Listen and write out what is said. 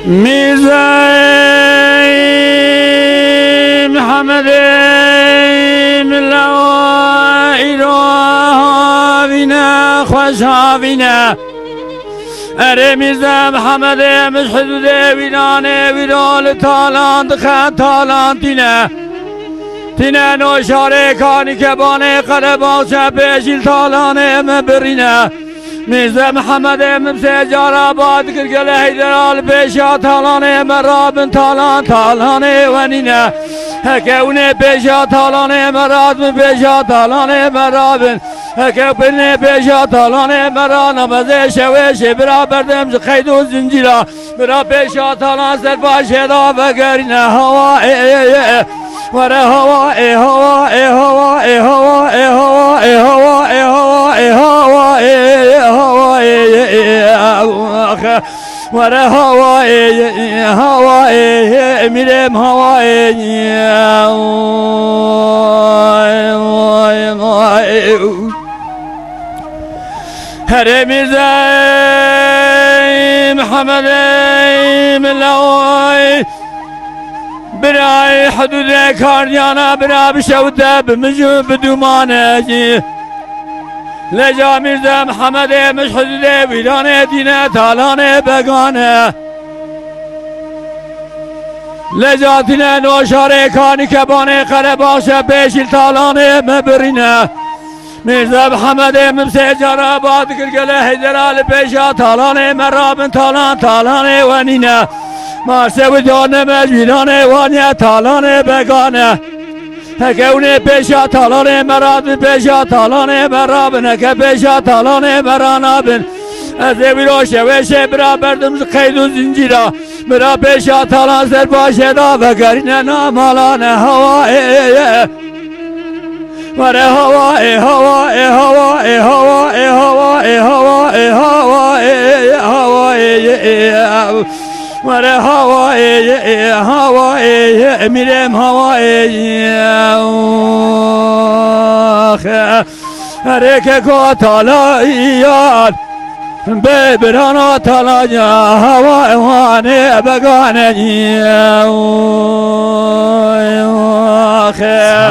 میرزای محمد ملوی را بینه خوش بینه اره میرزا محمد مشهد ویرانه ویرال تالان خط تالان تینه نوشاره کانی که بانه قلبان شبشیل تالانه مبرینه میرزا محمد ممسه جارا باد گرگل حیدرال پیشا تالانه مرابن تالان تالانه ونینه هکونه پیشا تالانه مرابن پیشا تالانه مرابن هکونه پیشا تالانه مرا نمازه شوش برا بردم خید و زنجیرا برا پیشا تالان سر باشه دا بگرینه هوا وره هوا هوا هوا هوا هوا هوا وره هوا هوا میرم هوا هر میرزا محمد ملوی برای حدود کاریانا برا بشوده بمجو بدومانه لجا میرزا محمد مشهد ویرانه دینه تالانه بگانه لجا دینه نوشاره کانی که بانه قره باشه پیشیل تالانه مبرینه میرزا محمد ممسه جارا باد گرگل حیدرال پیشا تالانه مرابن تالان تالانه ونینه مارسه و جانه مجویرانه وانیه تالانه بگانه هکونه پیشا تالانه مرابن پیشا تالانه مرابن هکه پیشا تالانه مرانابن از ویرو شوشه برا بردم قید و زنجیرا برا پیشا تالان سر باشه دا بگرینه نامالانه هوا وره هوا هوا هوا هوا هوا هوا هوا وره هوا هوا میرم هوا هره که کو تالایان ببرانا تالایا هوا وانه بگانه